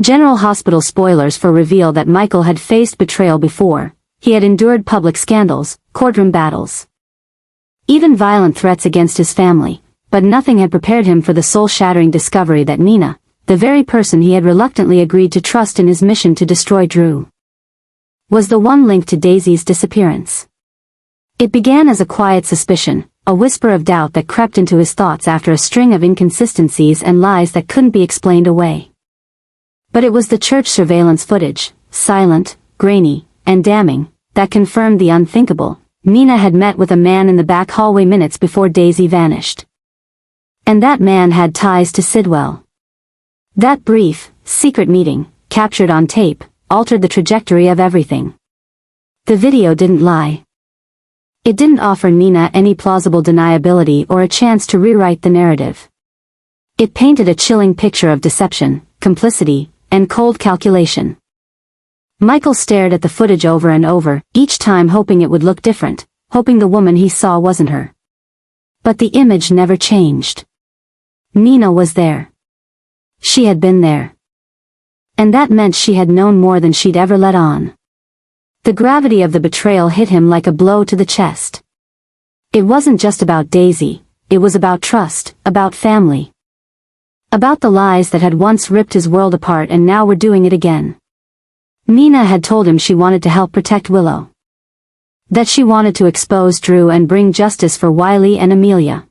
General Hospital spoilers for reveal that Michael had faced betrayal before. He had endured public scandals, courtroom battles, even violent threats against his family, but nothing had prepared him for the soul-shattering discovery that Nina, the very person he had reluctantly agreed to trust in his mission to destroy Drew, was the one linked to Daisy's disappearance. It began as a quiet suspicion, a whisper of doubt that crept into his thoughts after a string of inconsistencies and lies that couldn't be explained away. But it was the church surveillance footage, silent, grainy, and damning, that confirmed the unthinkable. Nina had met with a man in the back hallway minutes before Daisy vanished. And that man had ties to Sidwell. That brief, secret meeting, captured on tape, altered the trajectory of everything. The video didn't lie. It didn't offer Nina any plausible deniability or a chance to rewrite the narrative. It painted a chilling picture of deception, complicity, and cold calculation. Michael stared at the footage over and over, each time hoping it would look different, hoping the woman he saw wasn't her. But the image never changed. Nina was there. She had been there. And that meant she had known more than she'd ever let on. The gravity of the betrayal hit him like a blow to the chest. It wasn't just about Daisy, it was about trust, about family. About the lies that had once ripped his world apart and now were doing it again. Nina had told him she wanted to help protect Willow. That she wanted to expose Drew and bring justice for Wiley and Amelia.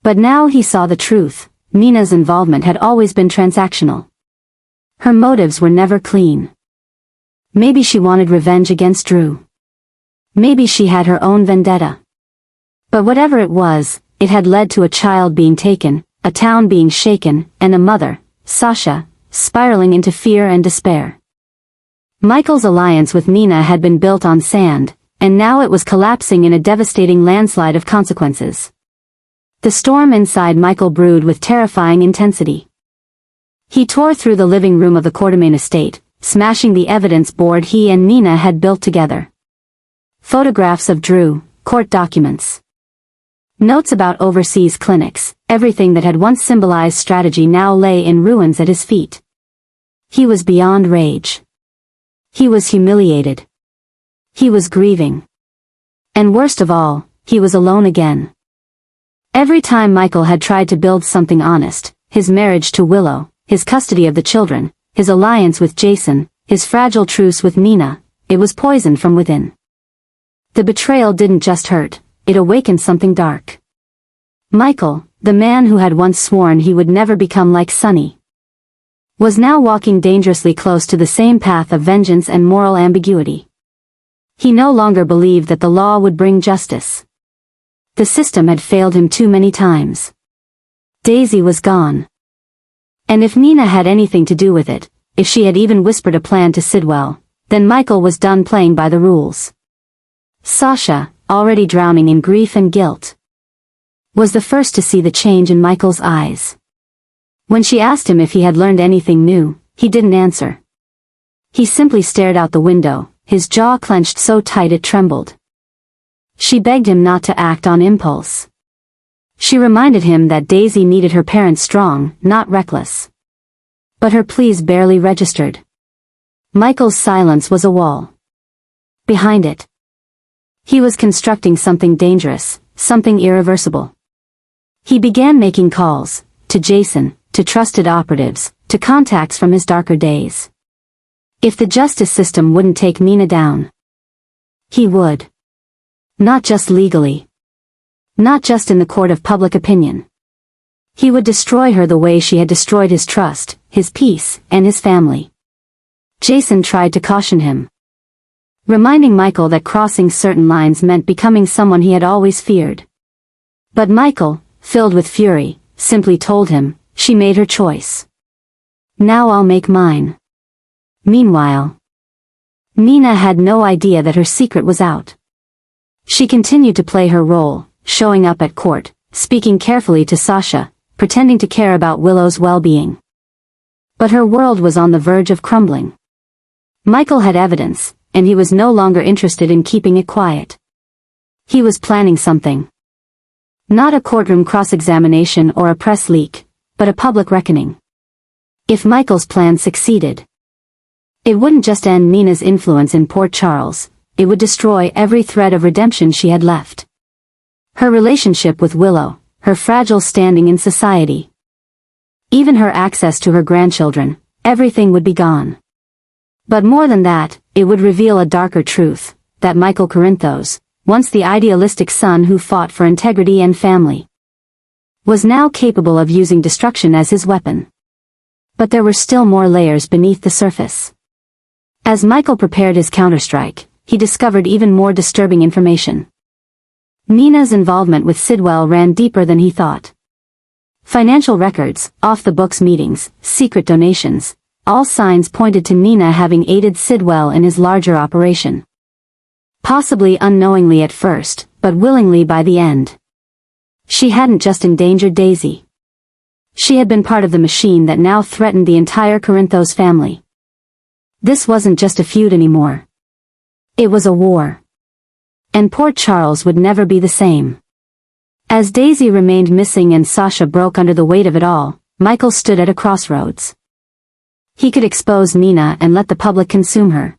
But now he saw the truth. Nina's involvement had always been transactional. Her motives were never clean. Maybe she wanted revenge against Drew. Maybe she had her own vendetta. But whatever it was, it had led to a child being taken, a town being shaken, and a mother, Sasha, spiraling into fear and despair. Michael's alliance with Nina had been built on sand, and now it was collapsing in a devastating landslide of consequences. The storm inside Michael brewed with terrifying intensity. He tore through the living room of the Quartermain estate, smashing the evidence board he and Nina had built together. Photographs of Drew, court documents, notes about overseas clinics, everything that had once symbolized strategy now lay in ruins at his feet. He was beyond rage. He was humiliated. He was grieving. And worst of all, he was alone again. Every time Michael had tried to build something honest, his marriage to Willow, his custody of the children, his alliance with Jason, his fragile truce with Nina, it was poisoned from within. The betrayal didn't just hurt, it awakened something dark. Michael, the man who had once sworn he would never become like Sonny, was now walking dangerously close to the same path of vengeance and moral ambiguity. He no longer believed that the law would bring justice. The system had failed him too many times. Daisy was gone. And if Nina had anything to do with it, if she had even whispered a plan to Sidwell, then Michael was done playing by the rules. Sasha, already drowning in grief and guilt, was the first to see the change in Michael's eyes. When she asked him if he had learned anything new, he didn't answer. He simply stared out the window, his jaw clenched so tight it trembled. She begged him not to act on impulse. She reminded him that Daisy needed her parents strong, not reckless. But her pleas barely registered. Michael's silence was a wall. Behind it, he was constructing something dangerous, something irreversible. He began making calls, to Jason, to trusted operatives, to contacts from his darker days. If the justice system wouldn't take Nina down, he would. Not just legally. Not just in the court of public opinion. He would destroy her the way she had destroyed his trust, his peace, and his family. Jason tried to caution him, reminding Michael that crossing certain lines meant becoming someone he had always feared. But Michael, filled with fury, simply told him, she made her choice. Now I'll make mine. Meanwhile, Nina had no idea that her secret was out. She continued to play her role, showing up at court, speaking carefully to Sasha, pretending to care about Willow's well-being. But her world was on the verge of crumbling. Michael had evidence, and he was no longer interested in keeping it quiet. He was planning something. Not a courtroom cross-examination or a press leak, but a public reckoning. If Michael's plan succeeded, it wouldn't just end Nina's influence in Port Charles, it would destroy every thread of redemption she had left. Her relationship with Willow, her fragile standing in society, even her access to her grandchildren, everything would be gone. But more than that, it would reveal a darker truth, that Michael Corinthos, once the idealistic son who fought for integrity and family, was now capable of using destruction as his weapon. But there were still more layers beneath the surface. As Michael prepared his counterstrike, he discovered even more disturbing information. Nina's involvement with Sidwell ran deeper than he thought. Financial records, off-the-books meetings, secret donations, all signs pointed to Nina having aided Sidwell in his larger operation. Possibly unknowingly at first, but willingly by the end. She hadn't just endangered Daisy. She had been part of the machine that now threatened the entire Corinthos family. This wasn't just a feud anymore. It was a war. And Port Charles would never be the same. As Daisy remained missing and Sasha broke under the weight of it all, Michael stood at a crossroads. He could expose Nina and let the public consume her.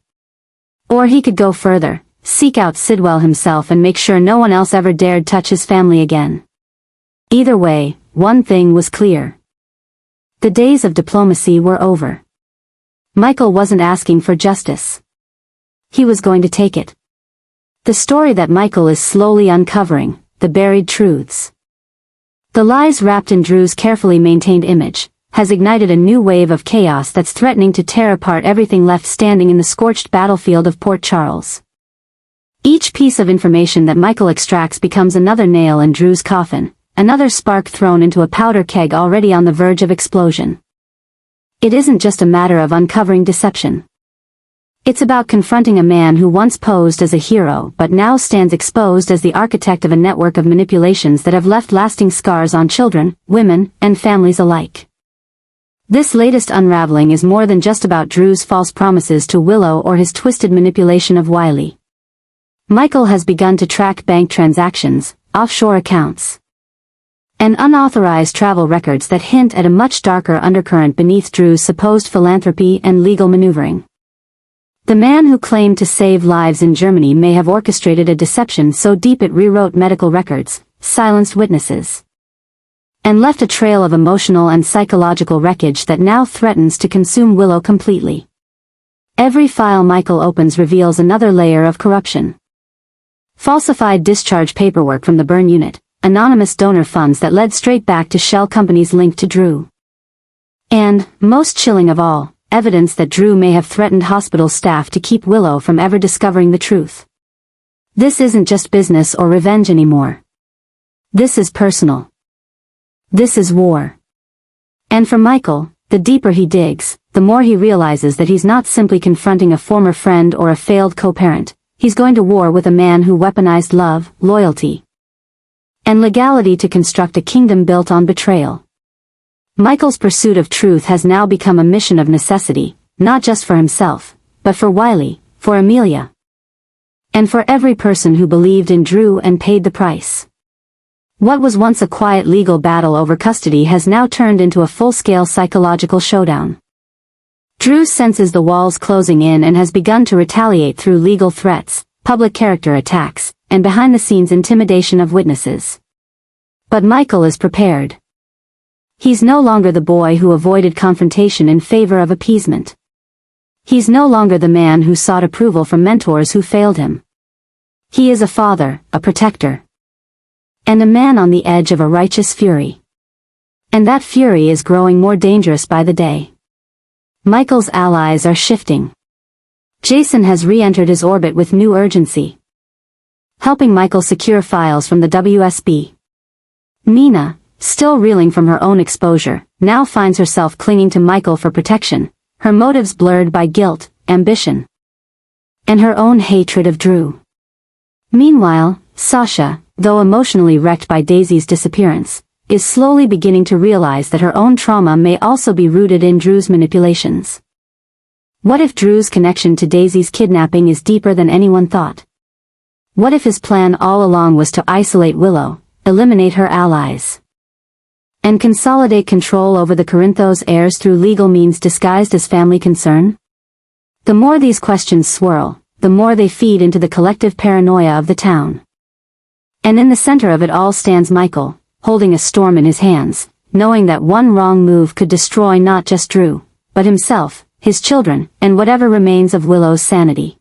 Or he could go further, seek out Sidwell himself and make sure no one else ever dared touch his family again. Either way, one thing was clear. The days of diplomacy were over. Michael wasn't asking for justice. He was going to take it. The story that Michael is slowly uncovering, the buried truths. The lies wrapped in Drew's carefully maintained image, has ignited a new wave of chaos that's threatening to tear apart everything left standing in the scorched battlefield of Port Charles. Each piece of information that Michael extracts becomes another nail in Drew's coffin, another spark thrown into a powder keg already on the verge of explosion. It isn't just a matter of uncovering deception. It's about confronting a man who once posed as a hero but now stands exposed as the architect of a network of manipulations that have left lasting scars on children, women, and families alike. This latest unraveling is more than just about Drew's false promises to Willow or his twisted manipulation of Wiley. Michael has begun to track bank transactions, offshore accounts, and unauthorized travel records that hint at a much darker undercurrent beneath Drew's supposed philanthropy and legal maneuvering. The man who claimed to save lives in Germany may have orchestrated a deception so deep it rewrote medical records, silenced witnesses, and left a trail of emotional and psychological wreckage that now threatens to consume Willow completely. Every file Michael opens reveals another layer of corruption. Falsified discharge paperwork from the burn unit, anonymous donor funds that led straight back to shell companies linked to Drew. And, most chilling of all, evidence that Drew may have threatened hospital staff to keep Willow from ever discovering the truth. This isn't just business or revenge anymore. This is personal. This is war. And for Michael, the deeper he digs, the more he realizes that he's not simply confronting a former friend or a failed co-parent, he's going to war with a man who weaponized love, loyalty, and legality to construct a kingdom built on betrayal. Michael's pursuit of truth has now become a mission of necessity, not just for himself, but for Wiley, for Amelia, and for every person who believed in Drew and paid the price. What was once a quiet legal battle over custody has now turned into a full-scale psychological showdown. Drew senses the walls closing in and has begun to retaliate through legal threats, public character attacks, and behind-the-scenes intimidation of witnesses. But Michael is prepared. He's no longer the boy who avoided confrontation in favor of appeasement. He's no longer the man who sought approval from mentors who failed him. He is a father, a protector, and a man on the edge of a righteous fury. And that fury is growing more dangerous by the day. Michael's allies are shifting. Jason has re-entered his orbit with new urgency, helping Michael secure files from the WSB. Nina, still reeling from her own exposure, now finds herself clinging to Michael for protection, her motives blurred by guilt, ambition, and her own hatred of Drew. Meanwhile, Sasha, though emotionally wrecked by Daisy's disappearance, is slowly beginning to realize that her own trauma may also be rooted in Drew's manipulations. What if Drew's connection to Daisy's kidnapping is deeper than anyone thought? What if his plan all along was to isolate Willow, eliminate her allies, and consolidate control over the Corinthos heirs through legal means disguised as family concern? The more these questions swirl, the more they feed into the collective paranoia of the town. And in the center of it all stands Michael, holding a storm in his hands, knowing that one wrong move could destroy not just Drew, but himself, his children, and whatever remains of Willow's sanity.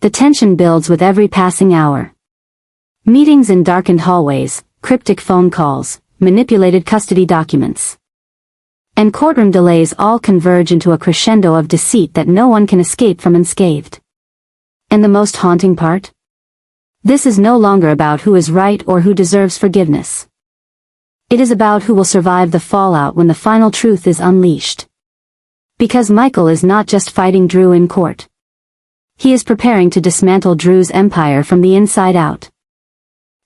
The tension builds with every passing hour. Meetings in darkened hallways, cryptic phone calls, manipulated custody documents, and courtroom delays all converge into a crescendo of deceit that no one can escape from unscathed. And the most haunting part? This is no longer about who is right or who deserves forgiveness. It is about who will survive the fallout when the final truth is unleashed. Because Michael is not just fighting Drew in court. He is preparing to dismantle Drew's empire from the inside out.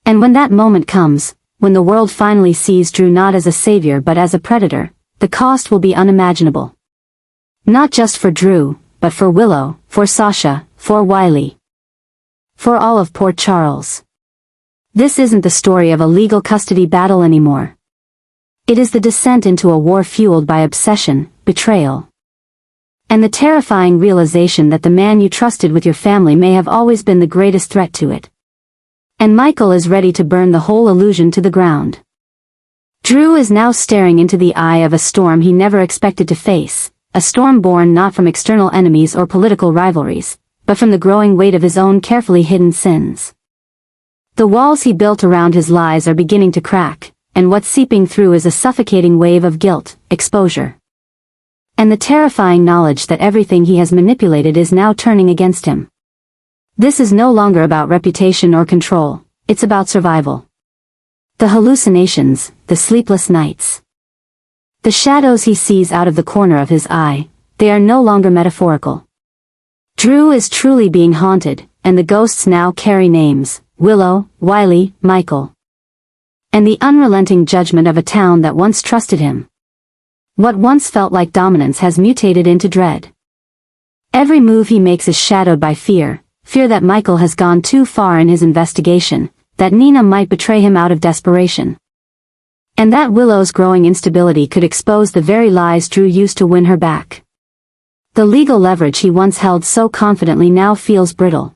And when that moment comes, when the world finally sees Drew not as a savior but as a predator, the cost will be unimaginable. Not just for Drew, but for Willow, for Sasha, for Wiley. For all of Port Charles. This isn't the story of a legal custody battle anymore. It is the descent into a war fueled by obsession, betrayal, and the terrifying realization that the man you trusted with your family may have always been the greatest threat to it. And Michael is ready to burn the whole illusion to the ground. Drew is now staring into the eye of a storm he never expected to face, a storm born not from external enemies or political rivalries, but from the growing weight of his own carefully hidden sins. The walls he built around his lies are beginning to crack, and what's seeping through is a suffocating wave of guilt, exposure, and the terrifying knowledge that everything he has manipulated is now turning against him. This is no longer about reputation or control, it's about survival. The hallucinations, the sleepless nights, the shadows he sees out of the corner of his eye, they are no longer metaphorical. Drew is truly being haunted, and the ghosts now carry names: Willow, Wiley, Michael. And the unrelenting judgment of a town that once trusted him. What once felt like dominance has mutated into dread. Every move he makes is shadowed by fear that Michael has gone too far in his investigation, that Nina might betray him out of desperation. And that Willow's growing instability could expose the very lies Drew used to win her back. The legal leverage he once held so confidently now feels brittle,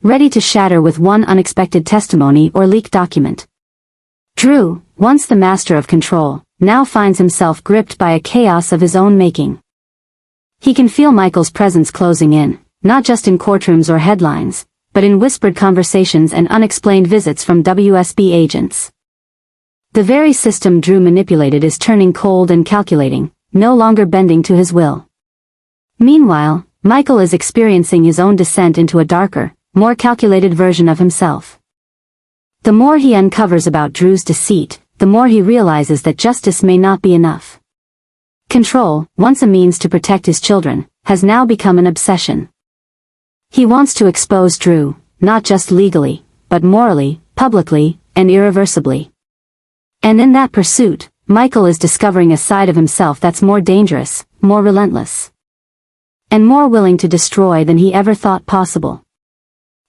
ready to shatter with one unexpected testimony or leaked document. Drew, once the master of control, now finds himself gripped by a chaos of his own making. He can feel Michael's presence closing in, not just in courtrooms or headlines, but in whispered conversations and unexplained visits from WSB agents. The very system Drew manipulated is turning cold and calculating, no longer bending to his will. Meanwhile, Michael is experiencing his own descent into a darker, more calculated version of himself. The more he uncovers about Drew's deceit, the more he realizes that justice may not be enough. Control, once a means to protect his children, has now become an obsession. He wants to expose Drew, not just legally, but morally, publicly, and irreversibly. And in that pursuit, Michael is discovering a side of himself that's more dangerous, more relentless, and more willing to destroy than he ever thought possible.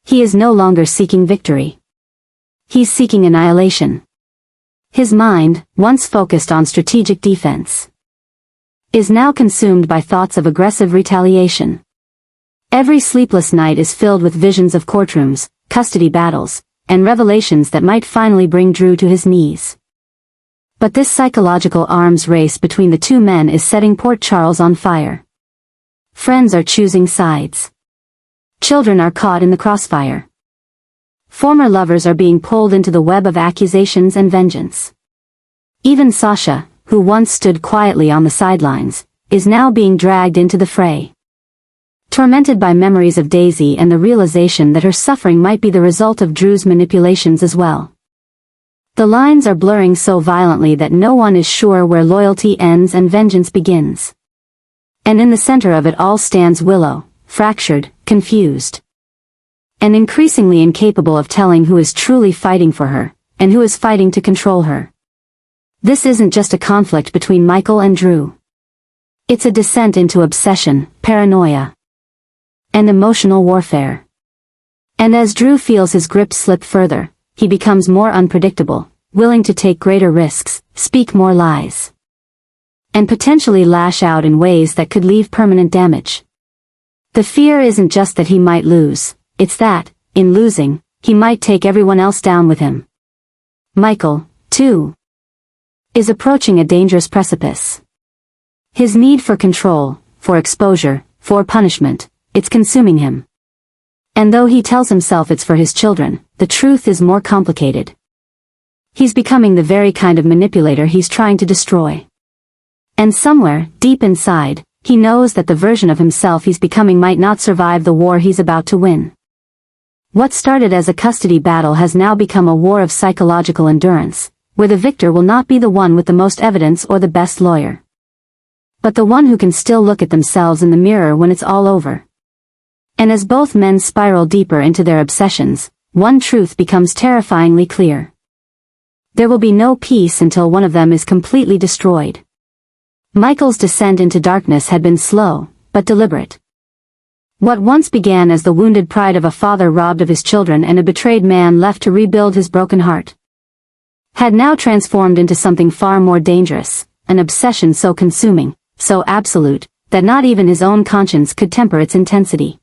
He is no longer seeking victory. He's seeking annihilation. His mind, once focused on strategic defense, is now consumed by thoughts of aggressive retaliation. Every sleepless night is filled with visions of courtrooms, custody battles, and revelations that might finally bring Drew to his knees. But this psychological arms race between the two men is setting Port Charles on fire. Friends are choosing sides. Children are caught in the crossfire. Former lovers are being pulled into the web of accusations and vengeance. Even Sasha, who once stood quietly on the sidelines, is now being dragged into the fray. Tormented by memories of Daisy and the realization that her suffering might be the result of Drew's manipulations as well. The lines are blurring so violently that no one is sure where loyalty ends and vengeance begins. And in the center of it all stands Willow, fractured, confused, and increasingly incapable of telling who is truly fighting for her, and who is fighting to control her. This isn't just a conflict between Michael and Drew. It's a descent into obsession, paranoia, and emotional warfare. And as Drew feels his grip slip further, he becomes more unpredictable, willing to take greater risks, speak more lies, and potentially lash out in ways that could leave permanent damage. The fear isn't just that he might lose, it's that, in losing, he might take everyone else down with him. Michael, too, is approaching a dangerous precipice. His need for control, for exposure, for punishment, it's consuming him. And though he tells himself it's for his children, the truth is more complicated. He's becoming the very kind of manipulator he's trying to destroy. And somewhere, deep inside, he knows that the version of himself he's becoming might not survive the war he's about to win. What started as a custody battle has now become a war of psychological endurance, where the victor will not be the one with the most evidence or the best lawyer, but the one who can still look at themselves in the mirror when it's all over. And as both men spiral deeper into their obsessions, one truth becomes terrifyingly clear. There will be no peace until one of them is completely destroyed. Michael's descent into darkness had been slow, but deliberate. What once began as the wounded pride of a father robbed of his children and a betrayed man left to rebuild his broken heart, had now transformed into something far more dangerous, an obsession so consuming, so absolute, that not even his own conscience could temper its intensity.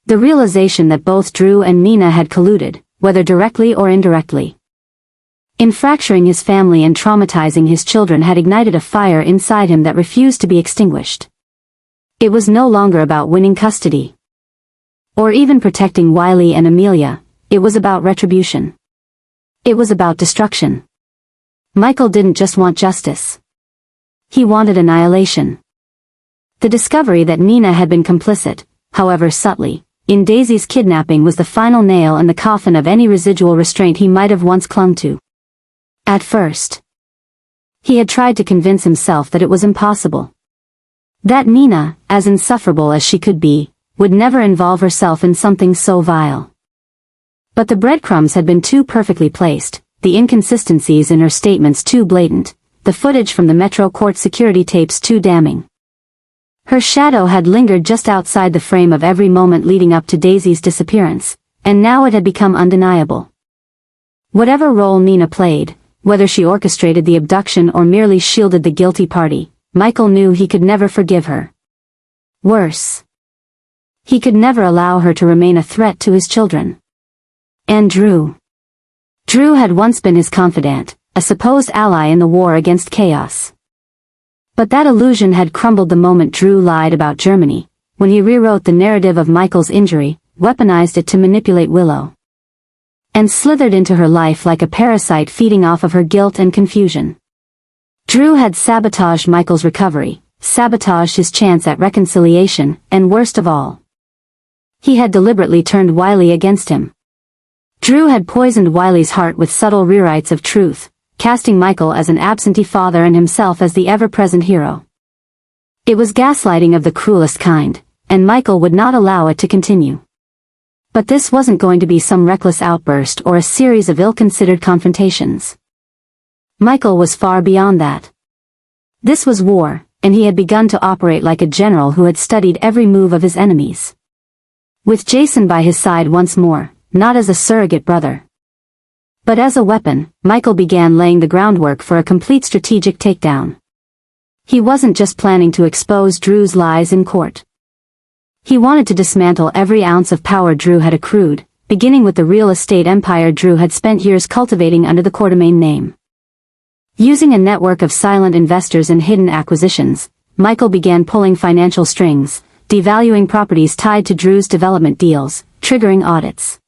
The realization that both Drew and Nina had colluded, whether directly or indirectly, in fracturing his family and traumatizing his children had ignited a fire inside him that refused to be extinguished. It was no longer about winning custody, or even protecting Wiley and Amelia, it was about retribution. It was about destruction. Michael didn't just want justice. He wanted annihilation. The discovery that Nina had been complicit, however subtly, in Daisy's kidnapping was the final nail in the coffin of any residual restraint he might have once clung to. At first, he had tried to convince himself that it was impossible. That Nina, as insufferable as she could be, would never involve herself in something so vile. But the breadcrumbs had been too perfectly placed, the inconsistencies in her statements too blatant, the footage from the Metro Court security tapes too damning. Her shadow had lingered just outside the frame of every moment leading up to Daisy's disappearance, and now it had become undeniable. Whatever role Nina played, whether she orchestrated the abduction or merely shielded the guilty party, Michael knew he could never forgive her. Worse, he could never allow her to remain a threat to his children. And Drew. Drew had once been his confidant, a supposed ally in the war against chaos. But that illusion had crumbled the moment Drew lied about Germany, when he rewrote the narrative of Michael's injury, weaponized it to manipulate Willow, and slithered into her life like a parasite feeding off of her guilt and confusion. Drew had sabotaged Michael's recovery, sabotaged his chance at reconciliation, and worst of all, he had deliberately turned Wiley against him. Drew had poisoned Wiley's heart with subtle rewrites of truth, casting Michael as an absentee father and himself as the ever-present hero. It was gaslighting of the cruelest kind, and Michael would not allow it to continue. But this wasn't going to be some reckless outburst or a series of ill-considered confrontations. Michael was far beyond that. This was war, and he had begun to operate like a general who had studied every move of his enemies. With Jason by his side once more, not as a surrogate brother, but as a weapon, Michael began laying the groundwork for a complete strategic takedown. He wasn't just planning to expose Drew's lies in court. He wanted to dismantle every ounce of power Drew had accrued, beginning with the real estate empire Drew had spent years cultivating under the Quartermain name. Using a network of silent investors and hidden acquisitions, Michael began pulling financial strings, devaluing properties tied to Drew's development deals, triggering audits,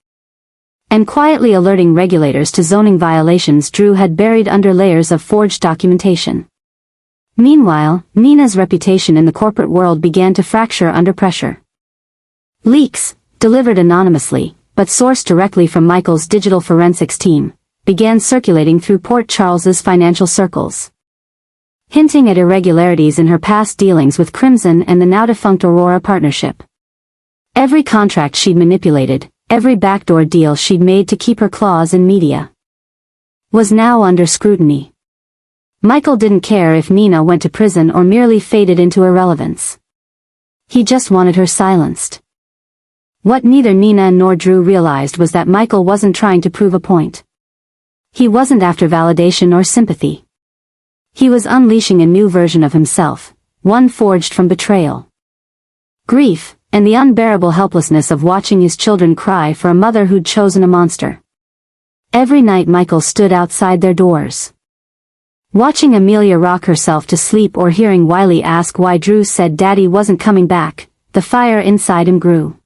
and quietly alerting regulators to zoning violations Drew had buried under layers of forged documentation. Meanwhile, Nina's reputation in the corporate world began to fracture under pressure. Leaks, delivered anonymously, but sourced directly from Michael's digital forensics team, began circulating through Port Charles's financial circles, hinting at irregularities in her past dealings with Crimson and the now-defunct Aurora partnership. Every contract she'd manipulated, every backdoor deal she'd made to keep her claws in media, was now under scrutiny. Michael didn't care if Nina went to prison or merely faded into irrelevance. He just wanted her silenced. What neither Nina nor Drew realized was that Michael wasn't trying to prove a point. He wasn't after validation or sympathy. He was unleashing a new version of himself, one forged from betrayal, grief, and the unbearable helplessness of watching his children cry for a mother who'd chosen a monster. Every night Michael stood outside their doors, watching Amelia rock herself to sleep or hearing Wiley ask why Drew said Daddy wasn't coming back. The fire inside him grew.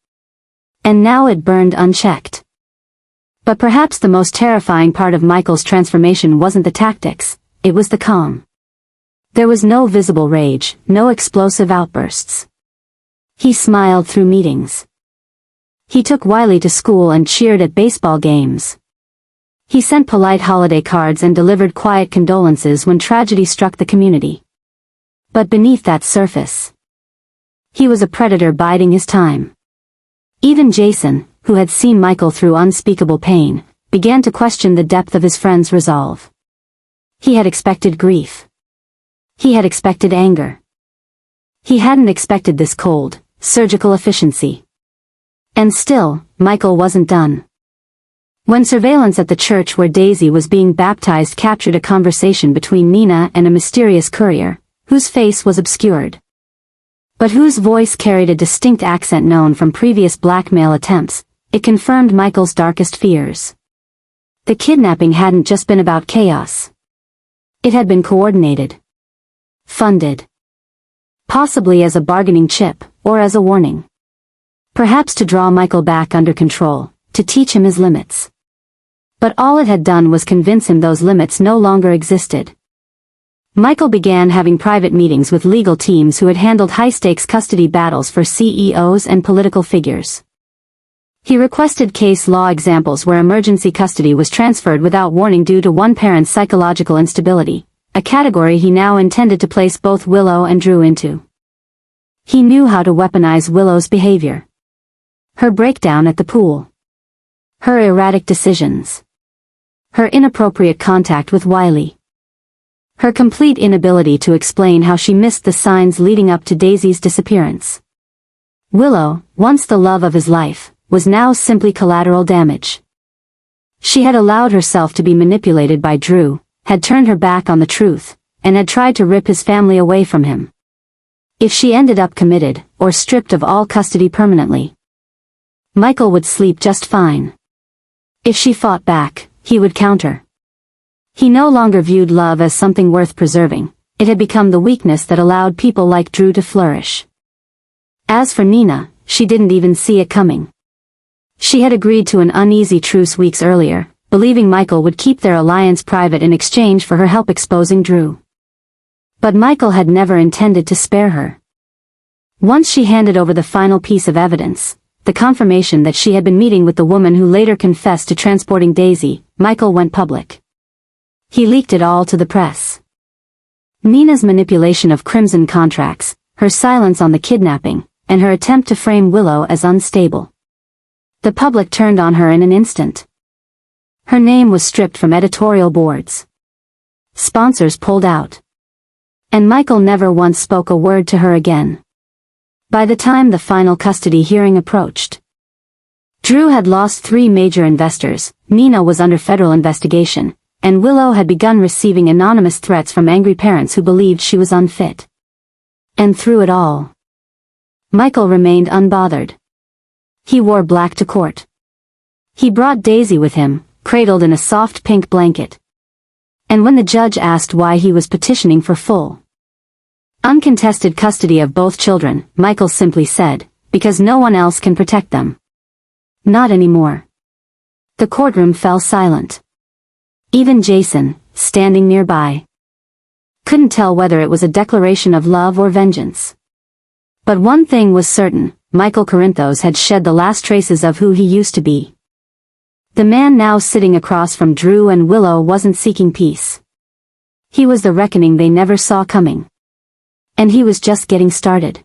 And now it burned unchecked. But perhaps the most terrifying part of Michael's transformation wasn't the tactics, it was the calm. There was no visible rage, no explosive outbursts. He smiled through meetings. He took Wiley to school and cheered at baseball games. He sent polite holiday cards and delivered quiet condolences when tragedy struck the community. But beneath that surface, he was a predator biding his time. Even Jason, who had seen Michael through unspeakable pain, began to question the depth of his friend's resolve. He had expected grief. He had expected anger. He hadn't expected this cold, surgical efficiency. And still, Michael wasn't done. When surveillance at the church where Daisy was being baptized captured a conversation between Nina and a mysterious courier, whose face was obscured, but whose voice carried a distinct accent known from previous blackmail attempts, it confirmed Michael's darkest fears. The kidnapping hadn't just been about chaos. It had been coordinated, funded, possibly as a bargaining chip, or as a warning. Perhaps to draw Michael back under control, to teach him his limits. But all it had done was convince him those limits no longer existed. Michael began having private meetings with legal teams who had handled high-stakes custody battles for CEOs and political figures. He requested case law examples where emergency custody was transferred without warning due to one parent's psychological instability, a category he now intended to place both Willow and Drew into. He knew how to weaponize Willow's behavior. Her breakdown at the pool. Her erratic decisions. Her inappropriate contact with Wiley. Her complete inability to explain how she missed the signs leading up to Daisy's disappearance. Willow, once the love of his life, was now simply collateral damage. She had allowed herself to be manipulated by Drew, had turned her back on the truth, and had tried to rip his family away from him. If she ended up committed, or stripped of all custody permanently, Michael would sleep just fine. If she fought back, he would counter. He no longer viewed love as something worth preserving, it had become the weakness that allowed people like Drew to flourish. As for Nina, she didn't even see it coming. She had agreed to an uneasy truce weeks earlier, believing Michael would keep their alliance private in exchange for her help exposing Drew. But Michael had never intended to spare her. Once she handed over the final piece of evidence, the confirmation that she had been meeting with the woman who later confessed to transporting Daisy, Michael went public. He leaked it all to the press. Nina's manipulation of Crimson contracts, her silence on the kidnapping, and her attempt to frame Willow as unstable. The public turned on her in an instant. Her name was stripped from editorial boards. Sponsors pulled out. And Michael never once spoke a word to her again. By the time the final custody hearing approached, Drew had lost 3 major investors, Nina was under federal investigation, and Willow had begun receiving anonymous threats from angry parents who believed she was unfit. And through it all, Michael remained unbothered. He wore black to court. He brought Daisy with him, cradled in a soft pink blanket. And when the judge asked why he was petitioning for full, uncontested custody of both children, Michael simply said, because no one else can protect them. Not anymore. The courtroom fell silent. Even Jason, standing nearby, couldn't tell whether it was a declaration of love or vengeance. But one thing was certain, Michael Corinthos had shed the last traces of who he used to be. The man now sitting across from Drew and Willow wasn't seeking peace. He was the reckoning they never saw coming. And he was just getting started.